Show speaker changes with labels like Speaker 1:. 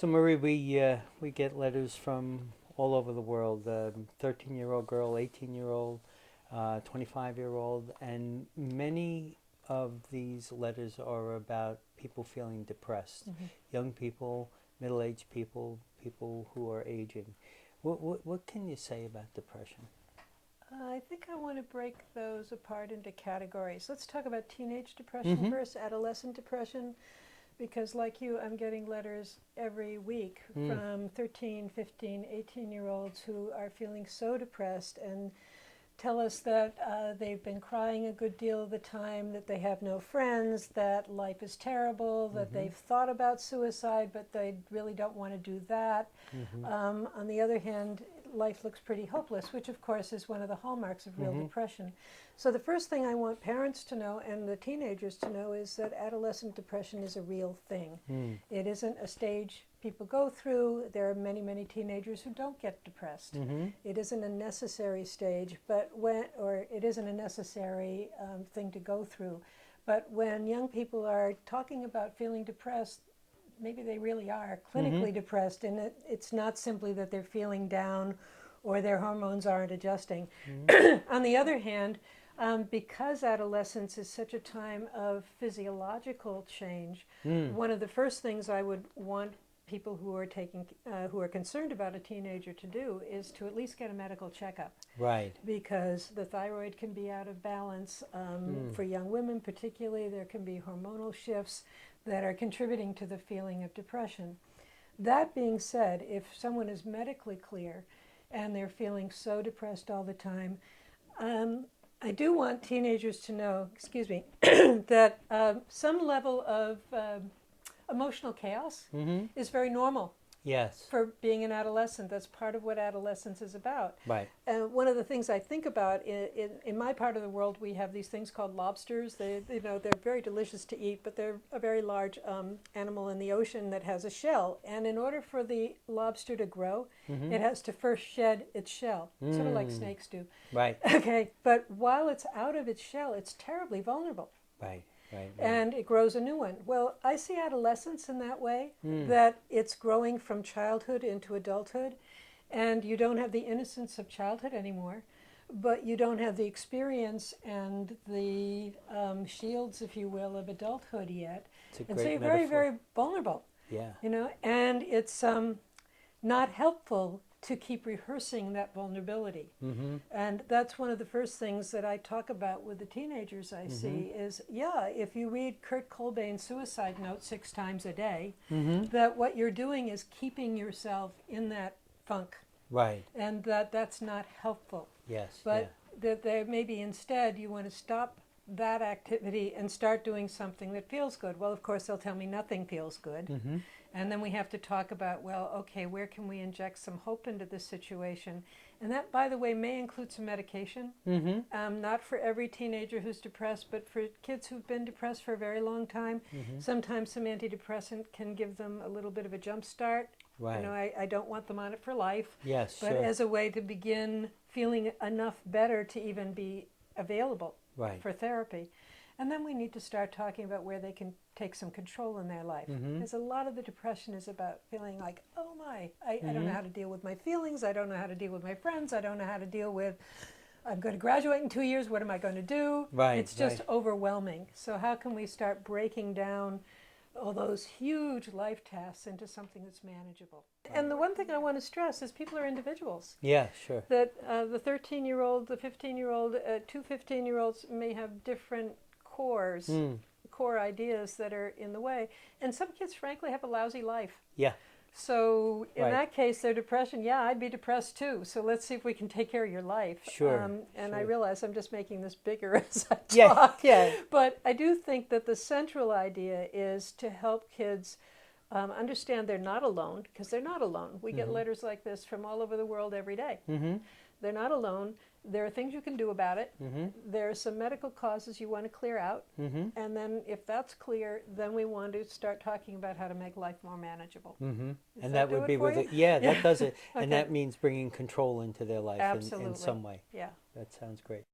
Speaker 1: So Marie, we get letters from all over the world. 13-year-old girl, 18-year-old, 25-year-old, and many of these letters are about people feeling depressed. Young people, middle-aged people, people who are aging. What can you say about depression?
Speaker 2: I think I want to break those apart into categories. Let's talk about teenage depression first, adolescent depression, because like you, I'm getting letters every week from 13, 15, 18-year-olds who are feeling so depressed and tell us that they've been crying a good deal of the time, that they have no friends, that life is terrible, that they've thought about suicide, but they really don't want to do that. On the other hand, life looks pretty hopeless, which of course is one of the hallmarks of real depression. So the first thing I want parents to know and the teenagers to know is that adolescent depression is a real thing. It isn't a stage people go through. There are many, many teenagers who don't get depressed. It isn't a necessary stage, or it isn't a necessary thing to go through. But when young people are talking about feeling depressed, maybe they really are clinically depressed, and it's not simply that they're feeling down or their hormones aren't adjusting. On the other hand, because adolescence is such a time of physiological change, one of the first things I would want people who are concerned about a teenager to do is to at least get a medical checkup.
Speaker 1: Right.
Speaker 2: Because the thyroid can be out of balance. For young women particularly, there can be hormonal shifts that are contributing to the feeling of depression. That being said, if someone is medically clear and they're feeling so depressed all the time, I do want teenagers to know, that some level of emotional chaos is very normal.
Speaker 1: Yes.
Speaker 2: For being an adolescent, that's part of what adolescence is about.
Speaker 1: Right.
Speaker 2: One of the things I think about in my part of the world, we have these things called lobsters. They're very delicious to eat, but they're a very large animal in the ocean that has a shell. And in order for the lobster to grow, it has to first shed its shell, sort of like snakes do.
Speaker 1: Right.
Speaker 2: Okay, but while it's out of its shell, it's terribly vulnerable.
Speaker 1: Right. Right.
Speaker 2: And it grows a new one. Well, I see adolescence in that way, that it's growing from childhood into adulthood, and you don't have the innocence of childhood anymore, but you don't have the experience and the shields, if you will, of adulthood yet.
Speaker 1: It's a
Speaker 2: And
Speaker 1: great
Speaker 2: so you're
Speaker 1: metaphor.
Speaker 2: very, very vulnerable.
Speaker 1: Yeah.
Speaker 2: And it's not helpful to keep rehearsing that vulnerability. And that's one of the first things that I talk about with the teenagers I see is, if you read Kurt Cobain's suicide note 6 times a day, that what you're doing is keeping yourself in that funk.
Speaker 1: Right.
Speaker 2: And that's not helpful.
Speaker 1: Yes.
Speaker 2: But that there maybe instead you want to stop that activity and start doing something that feels good. Well, of course, they'll tell me nothing feels good. And then we have to talk about, well, okay, where can we inject some hope into this situation? And that, by the way, may include some medication. Not for every teenager who's depressed, but for kids who've been depressed for a very long time. Sometimes some antidepressant can give them a little bit of a jump start.
Speaker 1: Right.
Speaker 2: I don't want them on it for life.
Speaker 1: Yes.
Speaker 2: But as a way to begin feeling enough better to even be available for therapy. And then we need to start talking about where they can take some control in their life. Because a lot of the depression is about feeling like, oh my, I don't know how to deal with my feelings. I don't know how to deal with my friends. I don't know how to deal with, I'm going to graduate in 2 years. What am I going to do?
Speaker 1: Right.
Speaker 2: It's just overwhelming. So how can we start breaking down all those huge life tasks into something that's manageable? And the one thing I want to stress is people are individuals.
Speaker 1: Yeah, sure.
Speaker 2: That the 13-year-old, the 15-year-old, 2 15-year-olds may have different core ideas that are in the way. And some kids, frankly, have a lousy life.
Speaker 1: Yeah.
Speaker 2: So in that case, their depression, I'd be depressed too. So let's see if we can take care of your life.
Speaker 1: Sure.
Speaker 2: And I realize I'm just making this bigger as I talk.
Speaker 1: Yeah.
Speaker 2: But I do think that the central idea is to help kids understand they're not alone, because they're not alone. We get letters like this from all over the world every day. They're not alone. There are things you can do about it. There are some medical causes you want to clear out. And then if that's clear, then we want to start talking about how to make life more manageable.
Speaker 1: And that would be with it. Yeah, that does it.
Speaker 2: Okay.
Speaker 1: And that means bringing control into their life in some way.
Speaker 2: Yeah.
Speaker 1: That sounds great.